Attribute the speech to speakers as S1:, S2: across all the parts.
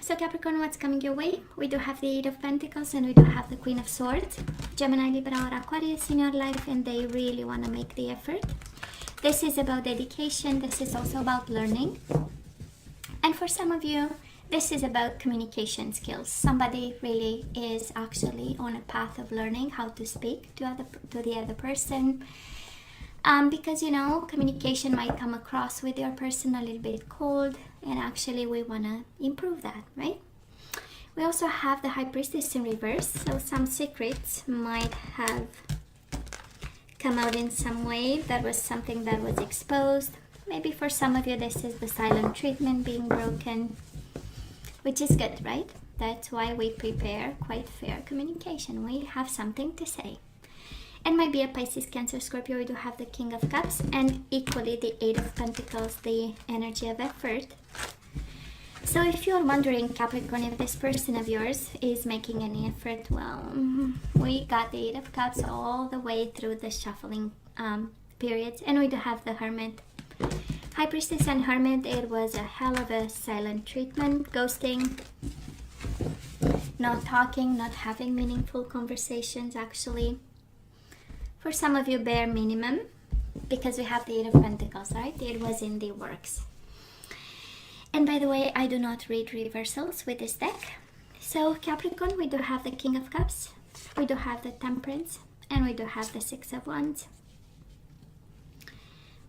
S1: So Capricorn, what's coming your way? We do have the Eight of Pentacles and we do have the Queen of Swords. Gemini, Libra, or Aquarius in your life, and they really want to make the effort. This is about dedication. This is also about learning. And for some of you, this is about communication skills. Somebody really is actually on a path of learning how to speak to the other person. Because, you know, communication might come across with your person a little bit cold, and actually we want to improve that, right? We also have the High Priestess in reverse, so some secrets might have come out in some way. That was something that was exposed. Maybe for some of you this is the silent treatment being broken, which is good, right? That's why we prepare quite fair communication. We have something to say. And might be a Pisces, Cancer, Scorpio. We do have the King of Cups and equally the Eight of Pentacles, the energy of effort. So if you're wondering, Capricorn, if this person of yours is making any effort, well, we got the Eight of Cups all the way through the shuffling periods. And we do have the Hermit. High Priestess and Hermit, it was a hell of a silent treatment, ghosting, not talking, not having meaningful conversations actually. For some of you, bare minimum, because we have the Eight of Pentacles, right? It was in the works. And by the way, I do not read reversals with this deck. So Capricorn, we do have the King of Cups, we do have the Temperance, and we do have the Six of Wands.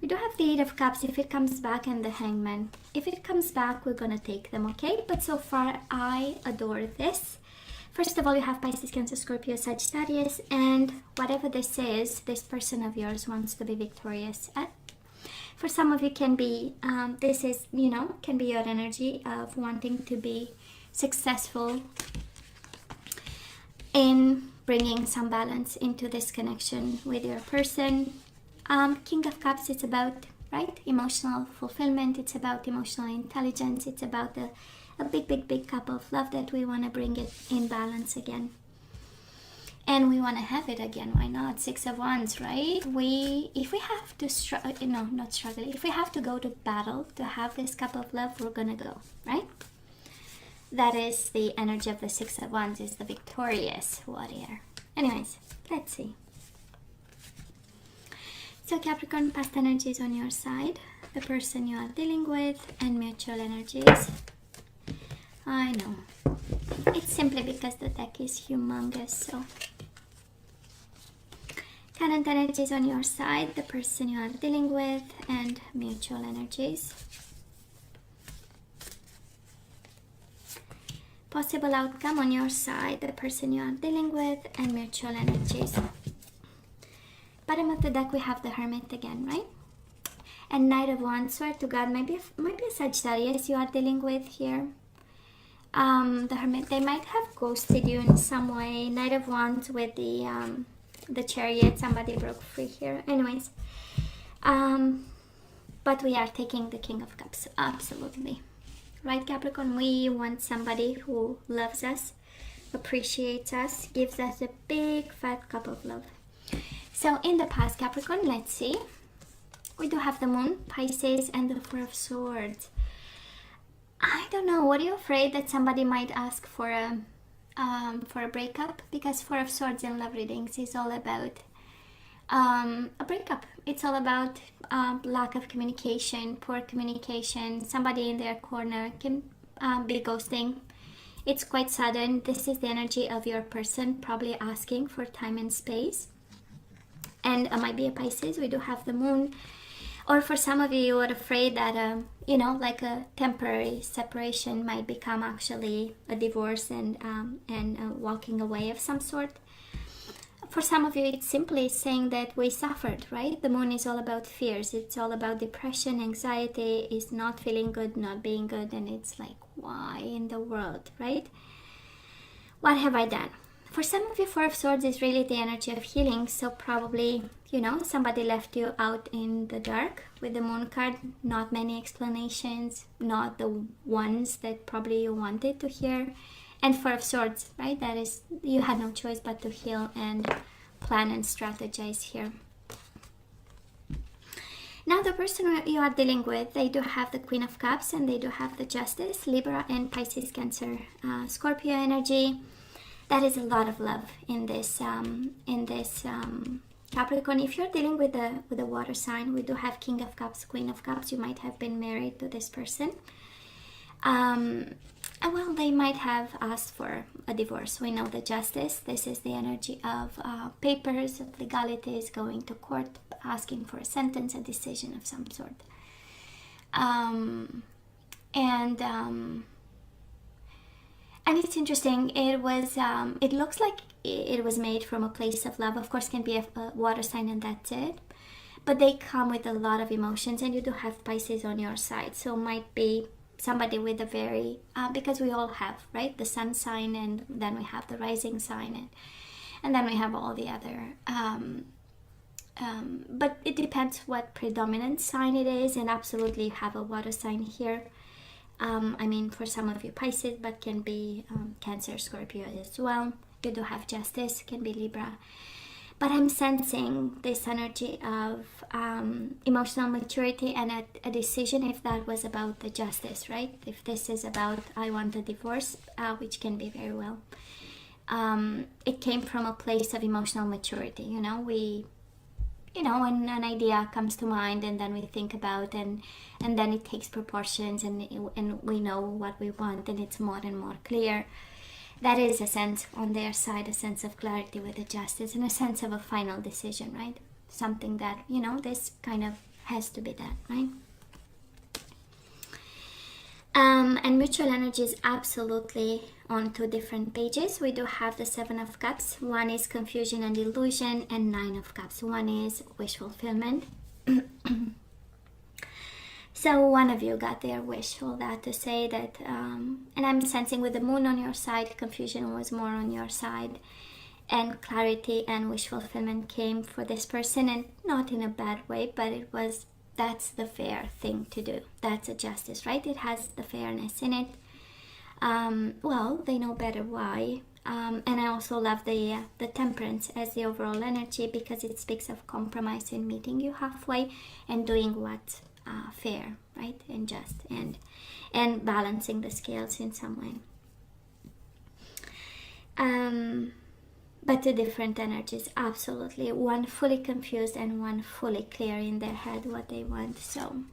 S1: We do have the Eight of Cups if it comes back, and the Hangman. If it comes back, we're gonna take them, okay? But so far, I adore this. First of all, you have Pisces, Cancer, Scorpio, Sagittarius, and whatever this is, this person of yours wants to be victorious at. For some of you, can be, this is, you know, can be your energy of wanting to be successful in bringing some balance into this connection with your person. King of Cups, it's about, right, emotional fulfillment. It's about emotional intelligence. It's about a big cup of love that we want to bring it in balance again. And we want to have it again. Why not? Six of Wands, right? If we have to if we have to go to battle to have this cup of love, we're gonna go, right? That is the energy of the Six of Wands, is the victorious warrior. Anyways, let's see. So Capricorn, past energies on your side, the person you are dealing with, and mutual energies. I know. It's simply because the deck is humongous, so. Current energies on your side, the person you are dealing with, and mutual energies. Possible outcome on your side, the person you are dealing with, and mutual energies. Bottom of the deck, we have the Hermit again, right? And Knight of Wands, swear to God, maybe a Sagittarius you are dealing with here. The Hermit, they might have ghosted you in some way. Knight of Wands with the Chariot, somebody broke free here. Anyways, but we are taking the King of Cups, absolutely. Right, Capricorn, we want somebody who loves us, appreciates us, gives us a big fat cup of love. So in the past, Capricorn, let's see. We do have the Moon, Pisces, and the Four of Swords. I don't know. What are you afraid that somebody might ask for a breakup? Because Four of Swords in love readings is all about a breakup. It's all about lack of communication, poor communication. Somebody in their corner can be ghosting. It's quite sudden. This is the energy of your person probably asking for time and space. And it might be a Pisces. We do have the Moon. Or for some of you, you are afraid that, you know, like a temporary separation might become actually a divorce and walking away of some sort. For some of you, it's simply saying that we suffered, right? The Moon is all about fears. It's all about depression, anxiety, is not feeling good, not being good. And it's like, why in the world, right? What have I done? For some of you, Four of Swords is really the energy of healing. So probably, you know, somebody left you out in the dark with the Moon card. Not many explanations, not the ones that probably you wanted to hear. And Four of Swords, right? That is, you had no choice but to heal and plan and strategize here. Now the person you are dealing with, they do have the Queen of Cups and they do have the Justice, Libra and Pisces, Cancer, Scorpio energy. That is a lot of love in this Capricorn. If you're dealing with a water sign, we do have King of Cups, Queen of Cups. You might have been married to this person. Well, they might have asked for a divorce. We know the Justice. This is the energy of papers, of legalities, going to court, asking for a sentence, a decision of some sort. And it's interesting. It was. It looks like it was made from a place of love. Of course, can be a water sign, and that's it. But they come with a lot of emotions, and you do have Pisces on your side, so might be somebody with a very because we all have, right, the sun sign, and then we have the rising sign, and then we have all the other but it depends what predominant sign it is, and absolutely you have a water sign here. I mean, for some of you Pisces, but can be Cancer, Scorpio as well. You do have Justice, can be Libra. But I'm sensing this energy of emotional maturity and a decision, if that was about the Justice, right? If this is about I want a divorce, which can be very well. It came from a place of emotional maturity. You know, when an idea comes to mind and then we think about and then it takes proportions and we know what we want and it's more and more clear. That is a sense on their side, a sense of clarity with the Justice and a sense of a final decision, right? Something that, this kind of has to be done, right? And mutual energy is absolutely on two different pages. We do have the Seven of Cups. One is confusion and illusion, and Nine of Cups. One is wish fulfillment. So one of you got their wish for that, to say that, and I'm sensing with the Moon on your side, confusion was more on your side, and clarity and wish fulfillment came for this person, and not in a bad way, but that's the fair thing to do. That's a Justice, right? It has the fairness in it. Well, they know better why. And I also love the Temperance as the overall energy, because it speaks of compromise and meeting you halfway and doing what's fair, right, and just, and balancing the scales in some way. But two different energies, absolutely. One fully confused and one fully clear in their head what they want. So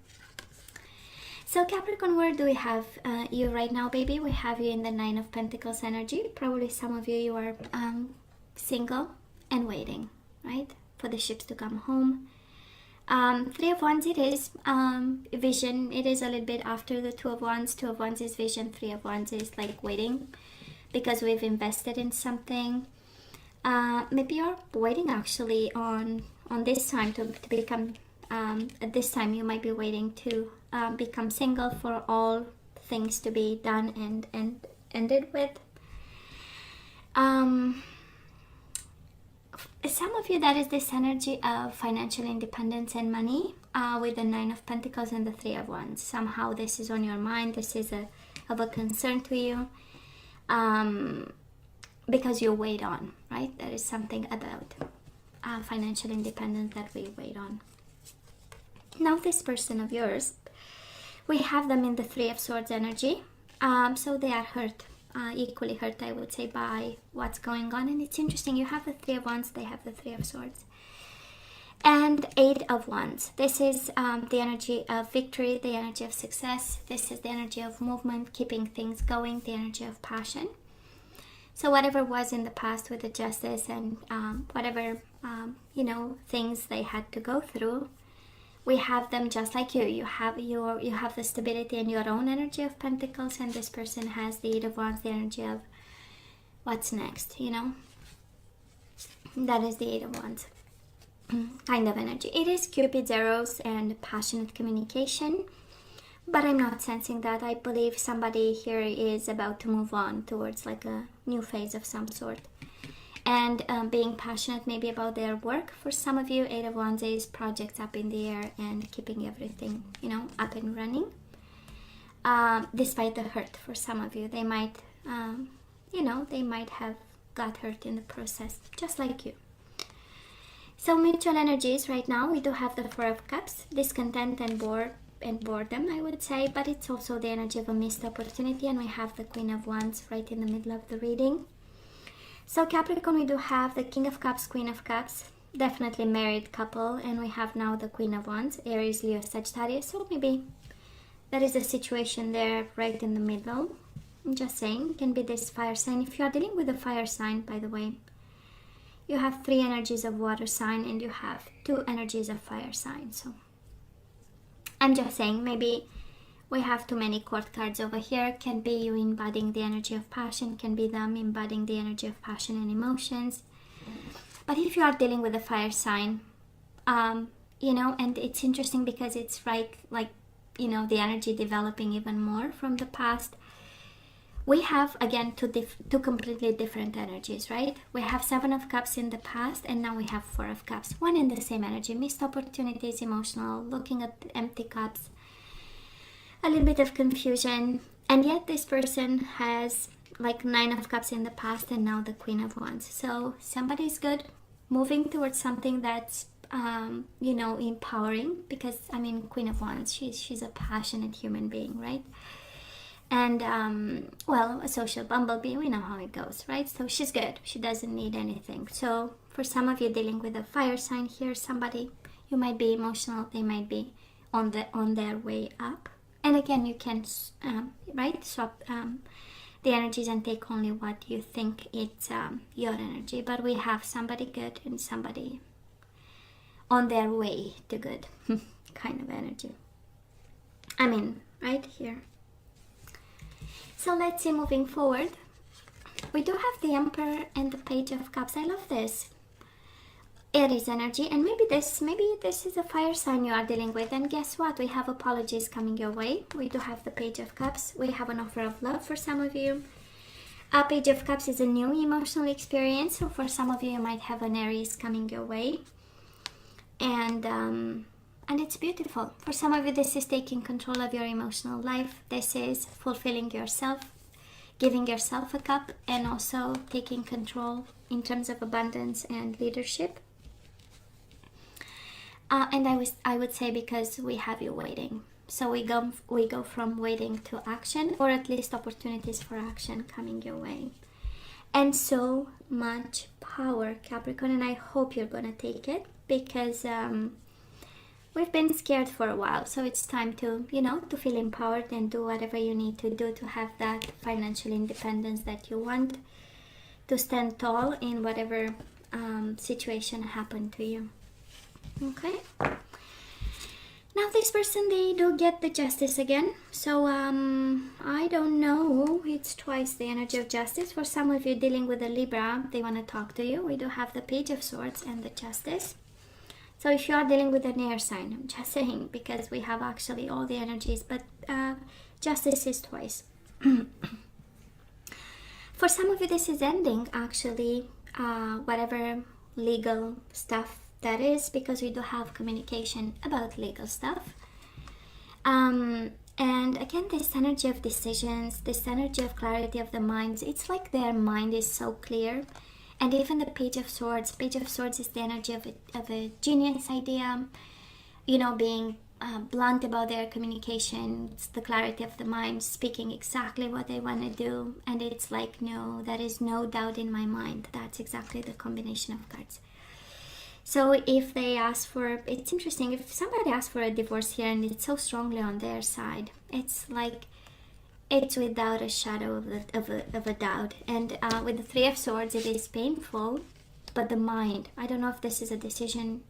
S1: Capricorn, where do we have you right now, baby? We have you in the Nine of Pentacles energy. Probably some of you are single and waiting, right, for the ships to come home. Three of Wands, it is vision. It is a little bit after the Two of Wands. Two of Wands is vision. Three of Wands is like waiting because we've invested in something. Maybe you're waiting actually on this time to become, at this time you might be waiting to become single, for all things to be done and ended with. Some of you, that is this energy of financial independence and money, with the Nine of Pentacles and the Three of Wands. Somehow this is on your mind. This is of a concern to you, because you wait on, right? There is something about financial independence that we wait on. Now this person of yours, we have them in the Three of Swords energy. So they are hurt. Equally hurt, I would say, by what's going on. And it's interesting, you have the Three of Wands, they have the Three of Swords. And Eight of Wands. This is the energy of victory, the energy of success. This is the energy of movement, keeping things going, the energy of passion. So whatever was in the past with the Justice and whatever, things they had to go through, we have them just like you. You have the stability in your own energy of Pentacles, and this person has the Eight of Wands, the energy of what's next, That is the Eight of Wands kind of energy. It is Cupid's arrows and passionate communication, but I'm not sensing that. I believe somebody here is about to move on towards like a new phase of some sort. And being passionate maybe about their work. For some of you, Eight of Wands is projects up in the air and keeping everything, up and running. Despite the hurt, for some of you, they might, they might have got hurt in the process, just like you. So mutual energies right now, we do have the Four of Cups, discontent and boredom, I would say, but it's also the energy of a missed opportunity, and we have the Queen of Wands right in the middle of the reading. So Capricorn, we do have the King of Cups, Queen of Cups, definitely married couple, and we have now the Queen of Wands, Aries, Leo, Sagittarius. So maybe there is a situation there right in the middle. I'm just saying, can be this fire sign. If you are dealing with a fire sign, by the way, you have 3 energies of water sign and you have 2 energies of fire sign. So I'm just saying, maybe we have too many court cards over here. Can be you embodying the energy of passion, can be them embodying the energy of passion and emotions. But if you are dealing with a fire sign, you know, and it's interesting because it's right, like, you know, the energy developing even more from the past. We have, again, two completely different energies, right? We have 7 of Cups in the past, and now we have 4 of Cups. One and the same energy, missed opportunities, emotional, looking at empty cups, a little bit of confusion. And yet this person has like 9 of Cups in the past, and now the Queen of Wands. So somebody's good, moving towards something that's, you know, empowering. Because, I mean, Queen of Wands, she's a passionate human being, right? And, well, a social bumblebee, we know how it goes, right? So she's good. She doesn't need anything. So for some of you dealing with a fire sign here, somebody, you might be emotional. They might be on their way up. And again, you can, right, swap the energies and take only what you think it's your energy. But we have somebody good and somebody on their way to good kind of energy. I mean, right here. So let's see, moving forward, we do have the Emperor and the Page of Cups. I love this. Aries energy, and maybe this is a fire sign you are dealing with. And guess what? We have apologies coming your way. We do have the Page of Cups. We have an offer of love for some of you. A Page of Cups is a new emotional experience. So for some of you, you might have an Aries coming your way. And it's beautiful. For some of you, this is taking control of your emotional life. This is fulfilling yourself, giving yourself a cup, and also taking control in terms of abundance and leadership. And I would say, because we have you waiting. So we go from waiting to action, or at least opportunities for action coming your way. And so much power, Capricorn, and I hope you're going to take it, because we've been scared for a while, so it's time to, you know, to feel empowered and do whatever you need to do to have that financial independence that you want, to stand tall in whatever situation happened to you. Okay. Now this person, they do get the Justice again. So I don't know, it's twice the energy of Justice. For some of you dealing with a Libra, they want to talk to you. We do have the Page of Swords and the Justice. So if you are dealing with an air sign, I'm just saying, because we have actually all the energies, but Justice is twice. For some of you, this is ending, actually, whatever legal stuff that is, because we do have communication about legal stuff. And again, this energy of decisions, this energy of clarity of the minds, it's like their mind is so clear. And even the Page of Swords is the energy of a genius idea, you know, being blunt about their communication. It's the clarity of the mind, speaking exactly what they want to do. And it's like, no, there is no doubt in my mind. That's exactly the combination of cards. So if they ask for, it's interesting, if somebody asks for a divorce here and it's so strongly on their side, it's like, it's without a shadow of a doubt. And with the Three of Swords, it is painful, but the mind, I don't know if this is a decision,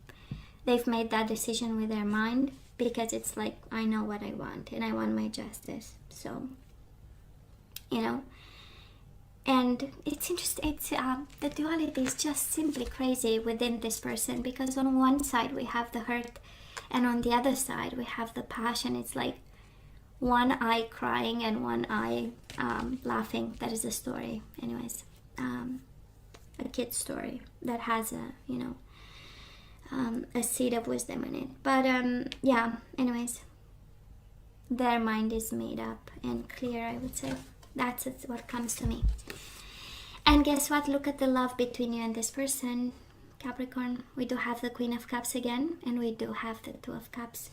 S1: they've made that decision with their mind, because it's like, I know what I want, and I want my justice. So, you know, and it's interesting, it's the duality is just simply crazy within this person, because on one side we have the hurt, and on the other side we have the passion. It's like one eye crying and one eye laughing. That is a story, anyways, a kid's story that has a, you know, a seed of wisdom in it. But yeah, anyways, their mind is made up and clear, I would say. That's what comes to me. And guess what? Look at the love between you and this person, Capricorn, we do have the Queen of Cups again, and we do have the Two of Cups.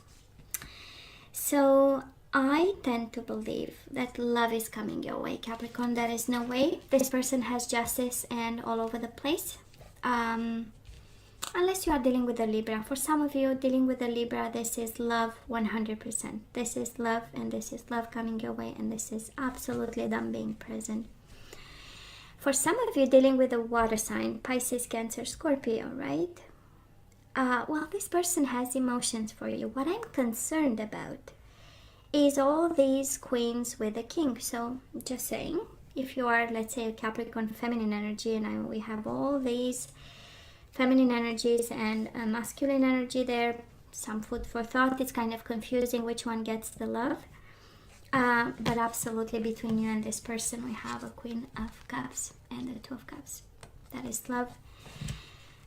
S1: So I tend to believe that love is coming your way, Capricorn. There is no way. This person has justice and all over the place. Unless you are dealing with a Libra. For some of you dealing with a Libra, this is love 100%. This is love, and this is love coming your way, and this is absolutely them being present. For some of you dealing with a water sign, Pisces, Cancer, Scorpio, right? Well, this person has emotions for you. What I'm concerned about is all these queens with a king. So just saying, if you are, let's say, a Capricorn feminine energy, and we have all these feminine energies and masculine energy there, some food for thought. It's kind of confusing which one gets the love. But absolutely between you and this person, we have a Queen of Cups and the Two of Cups. That is love.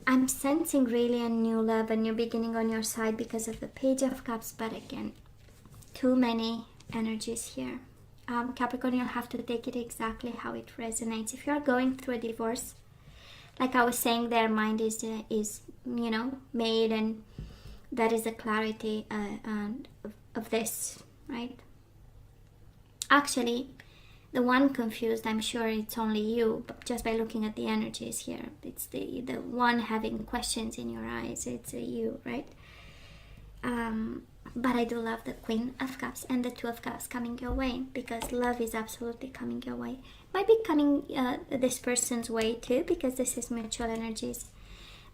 S1: I'm sensing really a new love, a new beginning on your side because of the Page of Cups. But again, too many energies here. Capricorn, you'll have to take it exactly how it resonates. If you're going through a divorce, like I was saying, their mind is made, and that is the clarity of this, right? Actually, the one confused, I'm sure it's only you, but just by looking at the energies here, it's the one having questions in your eyes. It's you, right? But I do love the Queen of Cups and the Two of Cups coming your way, because love is absolutely coming your way. Might be coming this person's way too, because this is mutual energies.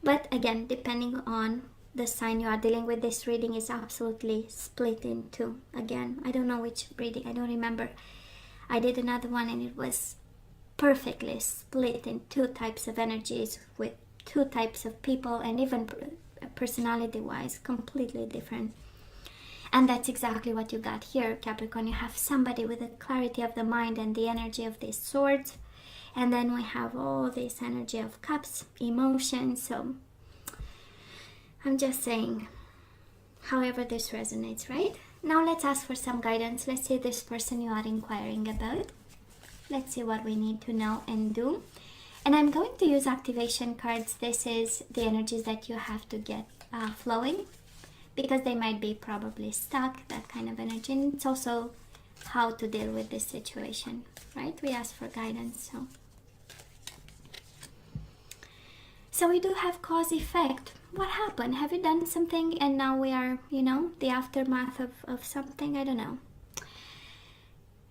S1: But again, depending on the sign you are dealing with, this reading is absolutely split in two. Again, I don't know which reading, I don't remember. I did another one and it was perfectly split in two types of energies with two types of people, and even personality wise completely different. And that's exactly what you got here, Capricorn. You have somebody with the clarity of the mind and the energy of these swords, and then we have all this energy of cups, emotions. So I'm just saying, however this resonates, right? Now let's ask for some guidance. Let's see this person you are inquiring about. Let's see what we need to know and do. And I'm going to use activation cards. This is the energies that you have to get flowing, because they might be probably stuck, that kind of energy. And it's also how to deal with this situation, right? We ask for guidance. So we do have cause effect. What happened? Have you done something and now we are, the aftermath of something? I don't know.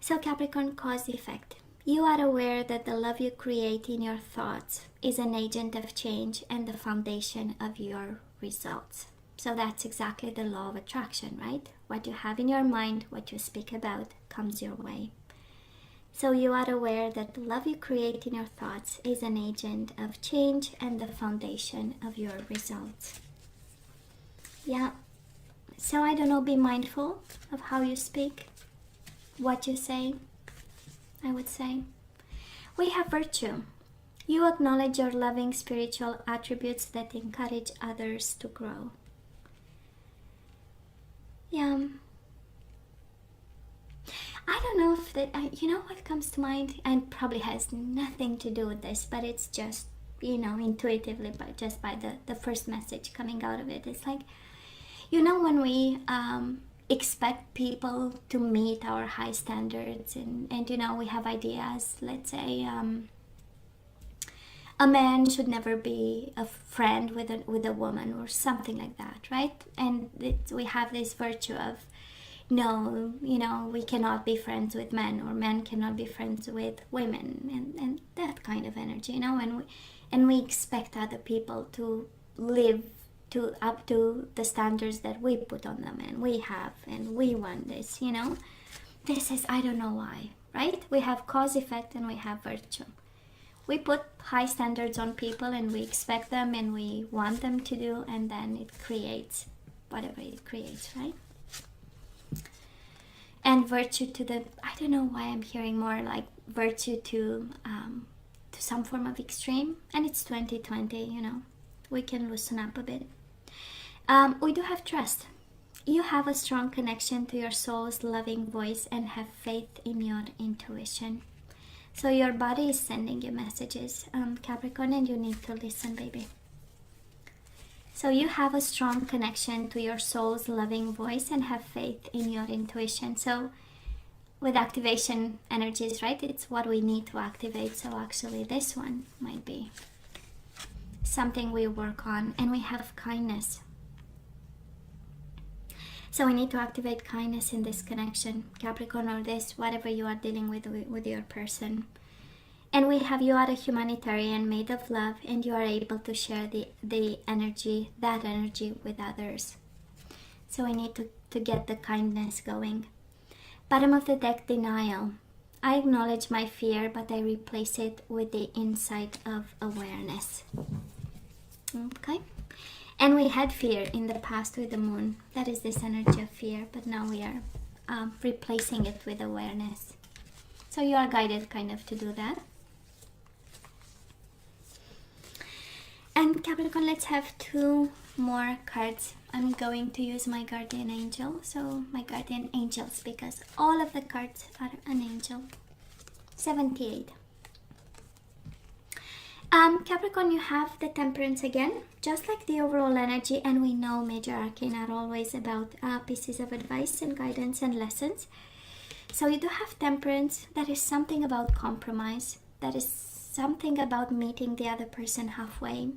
S1: So Capricorn, cause effect. You are aware that the love you create in your thoughts is an agent of change and the foundation of your results. So that's exactly the law of attraction, right? What you have in your mind, what you speak about, comes your way. So you are aware that the love you create in your thoughts is an agent of change and the foundation of your results. Yeah. So I don't know, be mindful of how you speak, what you say, I would say. We have virtue. You acknowledge your loving spiritual attributes that encourage others to grow. Yeah. I don't know if that, what comes to mind, and probably has nothing to do with this, but it's just, intuitively, but just by the first message coming out of it. It's like, when we expect people to meet our high standards, and we have ideas, let's say, a man should never be a friend with a woman or something like that, right? And we have this virtue of, no, we cannot be friends with men, or men cannot be friends with women, and that kind of energy, and we expect other people to live up to the standards that we put on them, and we have, and we want this, This is, I don't know why, right? We have cause effect and we have virtue. We put high standards on people and we expect them and we want them to do, and then it creates whatever it creates, right? And virtue to the, I don't know why I'm hearing more like virtue to some form of extreme. And it's 2020, we can loosen up a bit. We do have trust. You have a strong connection to your soul's loving voice and have faith in your intuition. So your body is sending you messages, Capricorn, and you need to listen, baby. So you have a strong connection to your soul's loving voice and have faith in your intuition. So with activation energies, right? It's what we need to activate. So actually this one might be something we work on. And we have kindness. So we need to activate kindness in this connection, Capricorn, or this, whatever you are dealing with your person. And we have, you are a humanitarian made of love, and you are able to share the energy, that energy with others. So we need to get the kindness going. Bottom of the deck, denial. I acknowledge my fear, but I replace it with the insight of awareness. Okay. And we had fear in the past with the moon. That is this energy of fear, but now we are replacing it with awareness. So you are guided kind of to do that. And Capricorn, let's have 2 more cards. I'm going to use my guardian angel. So my guardian angels, because all of the cards are an angel. 78. Capricorn, you have the Temperance again, just like the overall energy, and we know major arcana are always about pieces of advice and guidance and lessons. So you do have Temperance. That is something about compromise. That is something about meeting the other person halfway.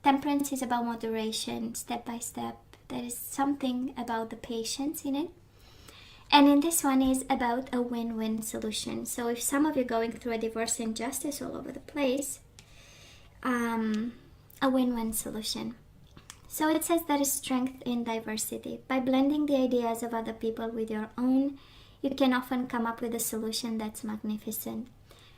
S1: Temperance is about moderation, step by step. There is something about the patience in it. And in this one is about a win-win solution. So if some of you are going through a divorce and injustice all over the place, a win-win solution. So it says there is strength in diversity. By blending the ideas of other people with your own, you can often come up with a solution that's magnificent.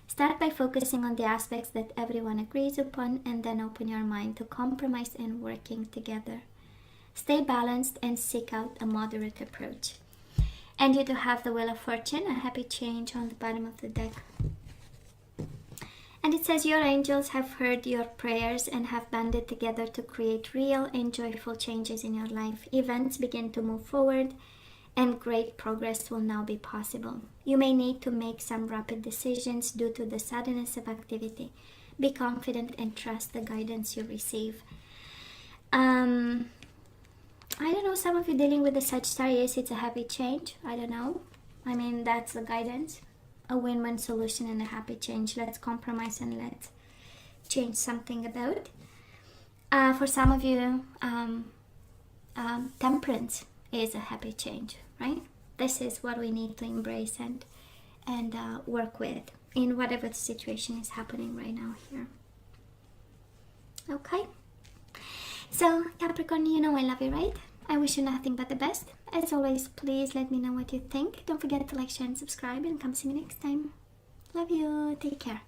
S1: Start by focusing on the aspects that everyone agrees upon, and then open your mind to compromise and working together. Stay balanced and seek out a moderate approach. And you do have the Wheel of Fortune, a happy change on the bottom of the deck. And it says your angels have heard your prayers and have banded together to create real and joyful changes in your life. Events begin to move forward, and great progress will now be possible. You may need to make some rapid decisions due to the suddenness of activity. Be confident and trust the guidance you receive. I don't know, some of you dealing with the Sagittarius, it's a happy change. I don't know. I mean, that's the guidance. A win-win solution and a happy change. Let's compromise and let's change something about. For some of you, Temperance is a happy change, right? This is what we need to embrace and work with in whatever the situation is happening right now here. Okay? So, Capricorn, you know I love you, right? I wish you nothing but the best. As always, please let me know what you think. Don't forget to like, share, and subscribe, and come see me next time. Love you. Take care.